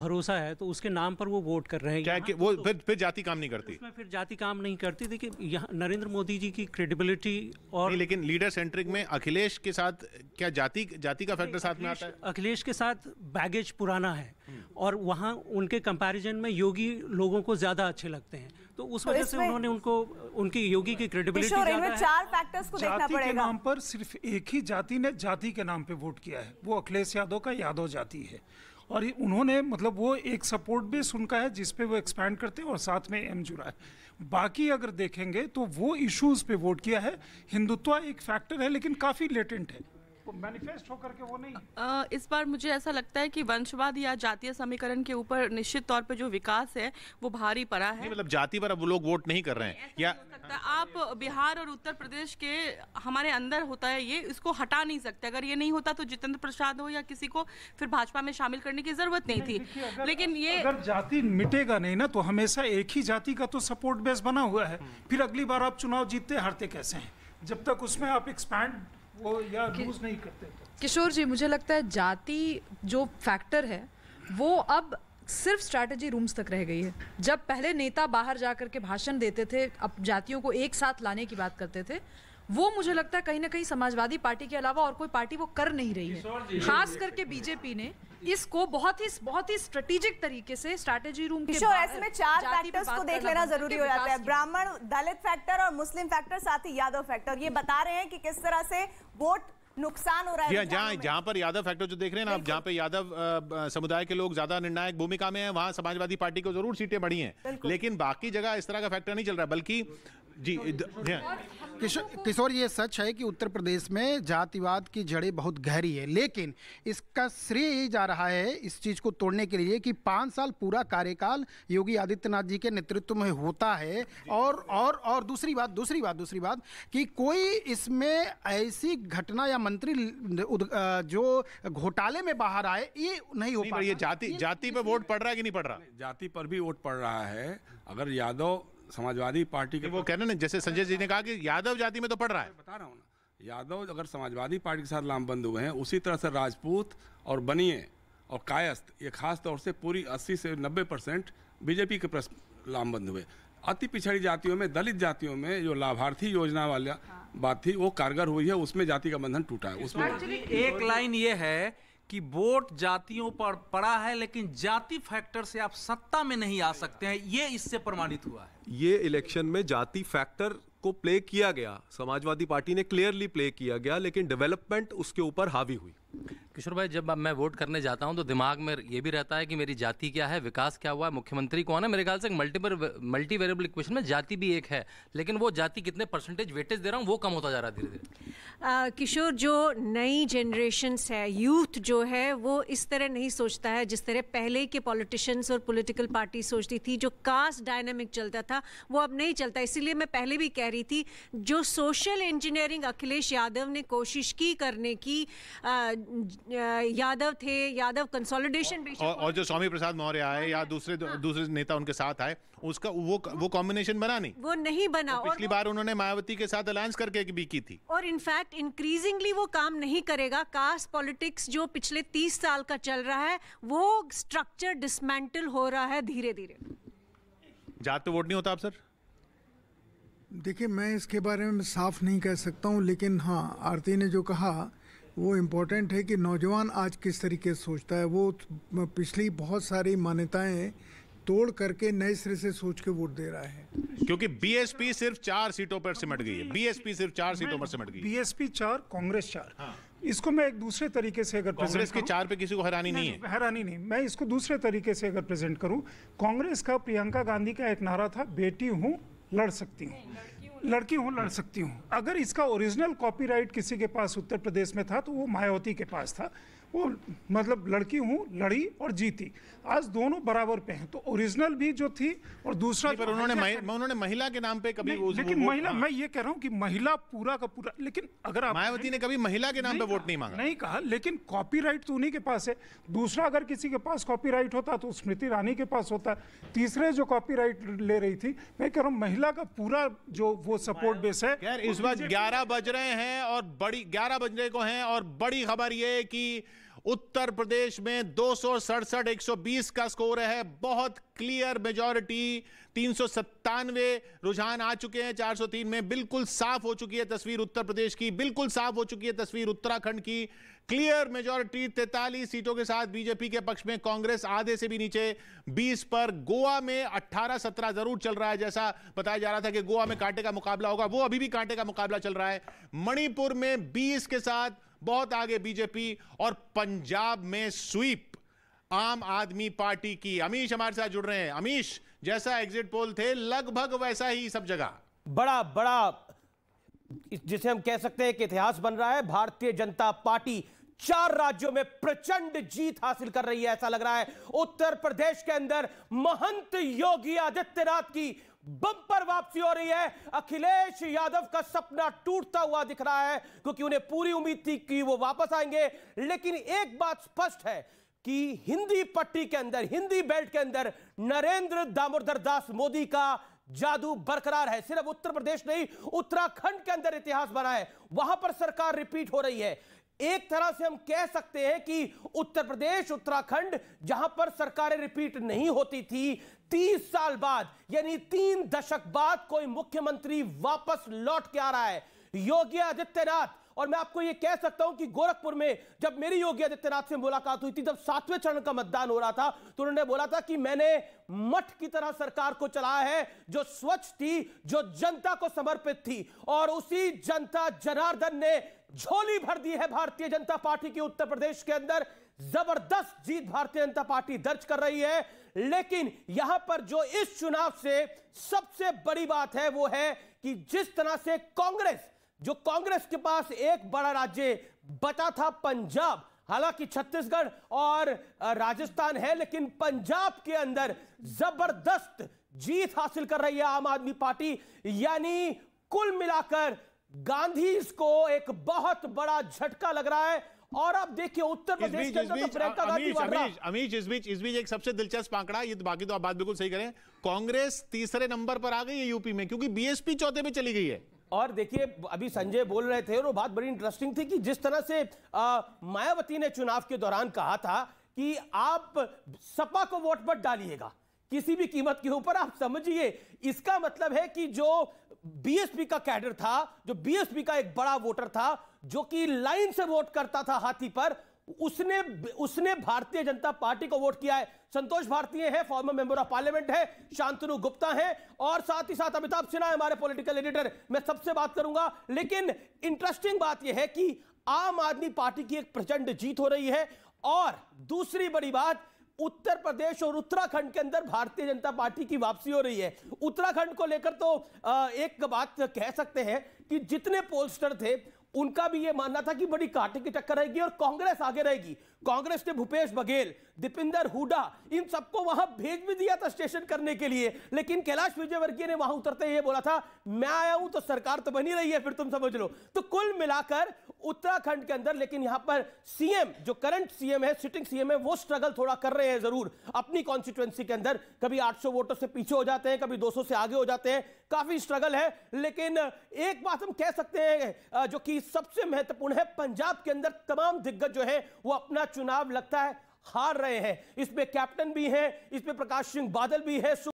भरोसा है तो उसके नाम पर वो वोट कर रहे हैं। क्या कि वो फिर जाति काम नहीं करती? उसमें फिर जाति काम नहीं करती। देखिए यहाँ नरेंद्र मोदी जी की क्रेडिबिलिटी और नहीं, लेकिन लीडर सेंट्रिक में अखिलेश के साथ क्या जाति का फैक्टर साथ में आता है? अखिलेश के साथ बैगेज पुराना है और वहाँ उनके कंपैरिजन में योगी लोगों को ज्यादा अच्छे लगते हैं, तो उस वजह से उन्होंने उनकी योगी की क्रेडिबिलिटी चार फैक्टर्स को देखना पड़ेगा। के नाम पर सिर्फ एक ही जाति ने जाति के नाम पे वोट किया है, वो अखिलेश यादव का यादव जाति है, और उन्होंने मतलब वो एक सपोर्ट बेस उनका है जिसपे वो एक्सपैंड करते हैं और साथ में एम जुड़ा है। बाकी अगर देखेंगे तो वो इश्यूज पे वोट किया है। हिंदुत्व एक फैक्टर है लेकिन काफी लेटेंट है, मैनिफेस्ट होकर के वो नहीं। इस बार मुझे ऐसा लगता है कि वंशवाद या जातीय समीकरण के ऊपर निश्चित तौर पे जो विकास है वो भारी पड़ा है। मतलब जाति पर अब लोग वोट नहीं कर रहे हैं या आप बिहार और उत्तर प्रदेश के हमारे अंदर होता है ये, इसको हटा नहीं सकते। अगर ये नहीं होता तो जितेंद्र प्रसाद हो या किसी को फिर भाजपा में शामिल करने की जरूरत नहीं थी। लेकिन ये अगर जाति मिटेगा नहीं ना तो हमेशा एक ही जाति का तो सपोर्ट बेस बना हुआ है, फिर अगली बार आप चुनाव जीतते हारते कैसे हैं जब तक उसमें आप एक्सपैंड वो या लूज नहीं करते। किशोर जी, मुझे लगता है जाति जो फैक्टर है वो अब सिर्फ स्ट्रैटेजी रूम्स तक रह गई है। जब पहले नेता बाहर जाकर के भाषण देते थे, अब जातियों को एक साथ लाने की बात करते थे, वो मुझे लगता है कहीं ना कहीं समाजवादी पार्टी के अलावा और कोई पार्टी वो कर नहीं रही है। खास करके बीजेपी ने इसको बहुत ही स्ट्रेटेजिक तरीके से स्ट्रैटेजी रूम के ऐसे में चार फैक्टर्स को देख लेना जरूरी हो जाता है। ब्राह्मण दलित फैक्टर और मुस्लिम फैक्टर, साथ ही यादव फैक्टर। ये बता रहे हैं कि किस तरह से वोट नुकसान हो रहा है। जहां पर यादव फैक्टर जो देख रहे हैं ना आप, जहां पे यादव समुदाय के लोग ज्यादा निर्णायक भूमिका में हैं, वहां समाजवादी पार्टी को जरूर सीटें बढ़ी हैं, लेकिन बाकी जगह इस तरह का फैक्टर नहीं चल रहा। बल्कि जी किशोर, ये सच है कि उत्तर प्रदेश में जातिवाद की जड़ें बहुत गहरी है, लेकिन इसका श्रेय यही जा रहा है इस चीज को तोड़ने के लिए कि 5 साल पूरा कार्यकाल योगी आदित्यनाथ जी के नेतृत्व में होता है। और दूसरी बात कि कोई इसमें ऐसी घटना या मंत्री जो घोटाले में बाहर आए, ये नहीं हो पा। ये जाति पे वोट पड़ रहा है कि नहीं पड़ रहा? जाति पर भी वोट पड़ रहा है। अगर यादव समाजवादी पार्टी के, वो कह रहे हैं जैसे संजय जी ने कहा कि यादव जाति में तो पड़ रहा है। बता रहा हूँ ना, यादव अगर समाजवादी पार्टी के साथ लामबंद हुए हैं, उसी तरह से राजपूत और बनिए और कायस्थ, ये खास तौर से पूरी 80 से 90% बीजेपी के लामबंद हुए। अति पिछड़ी जातियों में, दलित जातियों में जो लाभार्थी योजना वाला बात थी वो कारगर हुई है, उसमें जाति का बंधन टूटा है। उसमें एक लाइन ये है कि वोट जातियों पर पड़ा है लेकिन जाति फैक्टर से आप सत्ता में नहीं आ सकते हैं, ये इससे प्रमाणित हुआ है। ये इलेक्शन में जाति फैक्टर को प्ले किया गया, समाजवादी पार्टी ने क्लियरली प्ले किया गया, लेकिन डेवलपमेंट उसके ऊपर हावी हुई। किशोर भाई, जब मैं वोट करने जाता हूं तो दिमाग में ये भी रहता है कि मेरी जाति क्या है, विकास क्या हुआ है, मुख्यमंत्री कौन है। मेरे ख्याल से मल्टी वेरिएबल इक्वेशन में जाति भी एक है, लेकिन वो जाति कितने परसेंटेज वेटेज दे रहा हूँ वो कम होता जा रहा है धीरे धीरे। किशोर, जो नई जनरेशन है, यूथ जो है, वो इस तरह नहीं सोचता है जिस तरह पहले के पॉलिटिशियंस और पॉलिटिकल पार्टी सोचती थी। जो कास्ट डायनामिक चलता था वो अब नहीं चलता। इसीलिए मैं पहले भी कह रही थी, जो सोशल इंजीनियरिंग अखिलेश यादव ने कोशिश की करने की, यादव थे, यादव कंसोलिडेशन, और जो स्वामी प्रसाद मौर्य आए या दूसरे नेता उनके साथ आए, उसका वो कॉम्बिनेशन बना नहीं, वो नहीं बना। और पिछली बार उन्होंने मायावती के साथ अलायंस करके भी की थी। और इनफैक्ट इंक्रीजिंगली वो काम नहीं करेगा। कास्ट पॉलिटिक्स जो पिछले 30 साल का चल रहा है वो स्ट्रक्चर डिसमेंटल हो रहा है धीरे धीरे। जात पे वोट नहीं होता आप सर? देखिए, मैं इसके बारे में साफ नहीं कह सकता हूँ, लेकिन हाँ, आरती ने जो कहा वो इम्पोर्टेंट है कि नौजवान आज किस तरीके से सोचता है। वो पिछली बहुत सारी मान्यताएं तोड़ करके नए सिरे से सोच के वोट दे रहा है। क्योंकि बीएसपी सिर्फ 4 सीटों पर सिमट गई है। बीएसपी सिर्फ 4 सीटों पर सिमट गई। बीएसपी 4, कांग्रेस 4। हाँ। इसको मैं एक दूसरे तरीके से अगर कांग्रेस के 4 पे किसी को हैरानी नहीं है। हैरानी नहीं, मैं इसको दूसरे तरीके से अगर प्रेजेंट करूं, कांग्रेस का प्रियंका गांधी का एक नारा था, बेटी हूं लड़ सकती हूं, लड़की हूं लड़ सकती हूं। अगर इसका ओरिजिनल कॉपीराइट किसी के पास उत्तर प्रदेश में था तो वो मायावती के पास था। वो मतलब लड़की हूं, लड़ी और जीती। आज दोनों बराबर पे हैं। तो ओरिजिनल भी जो थी और दूसरा, पर उन्होंने महिला के नाम पे कभी लेकिन महिला, मैं ये कह रहा हूं कि महिला पूरा का पूरा, लेकिन अगर आप मायावती ने कभी महिला के नाम पे वोट नहीं मांगा, नहीं कहा, लेकिन कॉपीराइट तो उन्हीं के पास है। दूसरा, अगर किसी के पास कॉपीराइट होता तो स्मृति ईरानी के पास होता। तीसरे जो कॉपीराइट ले रही थी, मैं कह रहा हूं महिला का पूरा जो वो सपोर्ट बेस है। यार इस वक्त 11 बज रहे हैं और 11 बजने को हैं और बड़ी खबर ये कि उत्तर प्रदेश में 267 120 का स्कोर है, बहुत क्लियर मेजॉरिटी। 397 रुझान आ चुके हैं 403 में। बिल्कुल साफ हो चुकी है तस्वीर उत्तर प्रदेश की, बिल्कुल साफ हो चुकी है तस्वीर उत्तराखंड की। क्लियर मेजॉरिटी 43 सीटों के साथ बीजेपी के पक्ष में, कांग्रेस आधे से भी नीचे 20 पर। गोवा में 18-17 जरूर चल रहा है, जैसा बताया जा रहा था कि गोवा में कांटे का मुकाबला होगा, वो अभी भी कांटे का मुकाबला चल रहा है। मणिपुर में 20 के साथ बहुत आगे बीजेपी, और पंजाब में स्वीप आम आदमी पार्टी की। अमीश हमारे साथ जुड़ रहे हैं। अमीश, जैसा एग्जिट पोल थे लगभग वैसा ही सब जगह। बड़ा जिसे हम कह सकते हैं कि इतिहास बन रहा है। भारतीय जनता पार्टी 4 राज्यों में प्रचंड जीत हासिल कर रही है, ऐसा लग रहा है। उत्तर प्रदेश के अंदर महंत योगी आदित्यनाथ की बम्पर वापसी हो रही है। अखिलेश यादव का सपना टूटता हुआ दिख रहा है, क्योंकि उन्हें पूरी उम्मीद थी कि वो वापस आएंगे। लेकिन एक बात स्पष्ट है कि हिंदी पट्टी के अंदर, हिंदी बेल्ट के अंदर नरेंद्र दामोदर दास मोदी का जादू बरकरार है। सिर्फ उत्तर प्रदेश नहीं, उत्तराखंड के अंदर इतिहास बना है, वहां पर सरकार रिपीट हो रही है। एक तरह से हम कह सकते हैं कि उत्तर प्रदेश, उत्तराखंड, जहां पर सरकारें रिपीट नहीं होती थी, 30 साल बाद, यानी 3 दशक बाद कोई मुख्यमंत्री वापस लौट के आ रहा है, योगी आदित्यनाथ। और मैं आपको यह कह सकता हूं कि गोरखपुर में जब मेरी योगी आदित्यनाथ से मुलाकात हुई थी, जब 7वें चरण का मतदान हो रहा था, तो उन्होंने बोला था कि मैंने मठ की तरह सरकार को चलाया है, जो स्वच्छ थी, जो जनता को समर्पित थी। और उसी जनता जनार्दन ने झोली भर दी है भारतीय जनता पार्टी की। उत्तर प्रदेश के अंदर जबरदस्त जीत भारतीय जनता पार्टी दर्ज कर रही है। लेकिन यहां पर जो इस चुनाव से सबसे बड़ी बात है, वो है कि जिस तरह से कांग्रेस के पास एक बड़ा राज्य बचा था, पंजाब, हालांकि छत्तीसगढ़ और राजस्थान है, लेकिन पंजाब के अंदर जबरदस्त जीत हासिल कर रही है आम आदमी पार्टी। यानी कुल मिलाकर गांधी को एक बहुत बड़ा झटका लग रहा है। और अब देखिए उत्तर प्रदेश के अंदर तो प्रियंका गांधी अमीश, इस बीच एक सबसे दिलचस्प आंकड़ा, ये बाकी तो आप बात बिल्कुल सही करें, कांग्रेस तीसरे नंबर पर आ गई है यूपी में, क्योंकि बीएसपी चौथे पे चली गई है। और देखिए अभी संजय बोल रहे थे और वो बात बड़ी इंटरेस्टिंग थी कि जिस तरह से मायावती ने चुनाव के दौरान कहा था कि आप सपा को वोट मत डालिएगा किसी भी कीमत के ऊपर। आप समझिए, इसका मतलब है कि जो बीएसपी का कैडर था, जो बीएसपी का एक बड़ा वोटर था, जो कि लाइन से वोट करता था हाथी पर, उसने भारतीय जनता पार्टी को वोट किया है। संतोष भारतीय है, फॉर्मर मेंबर ऑफ पार्लियामेंट है, शांतनु गुप्ता है, और साथ ही साथ अमिताभ सिन्हा हमारे पॉलिटिकल एडिटर, मैं सबसे बात करूंगा। लेकिन इंटरेस्टिंग बात यह है कि आम आदमी पार्टी की एक प्रचंड जीत हो रही है। और दूसरी बड़ी बात, उत्तर प्रदेश और उत्तराखंड के अंदर भारतीय जनता पार्टी की वापसी हो रही है। उत्तराखंड को लेकर तो एक बात कह सकते हैं कि जितने पोलस्टर थे उनका भी यह मानना था कि बड़ी कांटे की टक्कर रहेगी और कांग्रेस आगे रहेगी। कांग्रेस ने भूपेश बघेल, दीपिंदर हुडा, इन सबको वहां भेज भी दिया था स्टेशन करने के लिए, लेकिन कैलाश विजयवर्गीय ने वहां उतरते ये बोला था, मैं आया हूं तो सरकार तो बनी रही है, फिर तुम समझ लो। तो कुल मिलाकर उत्तराखंड के अंदर, लेकिन यहां पर सीएम, जो करंट सीएम है, सिटिंग सीएम है, वो स्ट्रगल थोड़ा कर रहे हैं जरूर अपनी कॉन्स्टिट्यूएंसी के अंदर। कभी 800 वोटों से पीछे हो जाते हैं, कभी 200 से आगे हो जाते हैं, काफी स्ट्रगल है। लेकिन एक बात हम कह सकते हैं जो कि सबसे महत्वपूर्ण है, पंजाब के अंदर तमाम दिग्गज जो है वो अपना चुनाव लगता है हार रहे हैं। इसमें कैप्टन भी है, इसमें प्रकाश सिंह बादल भी है,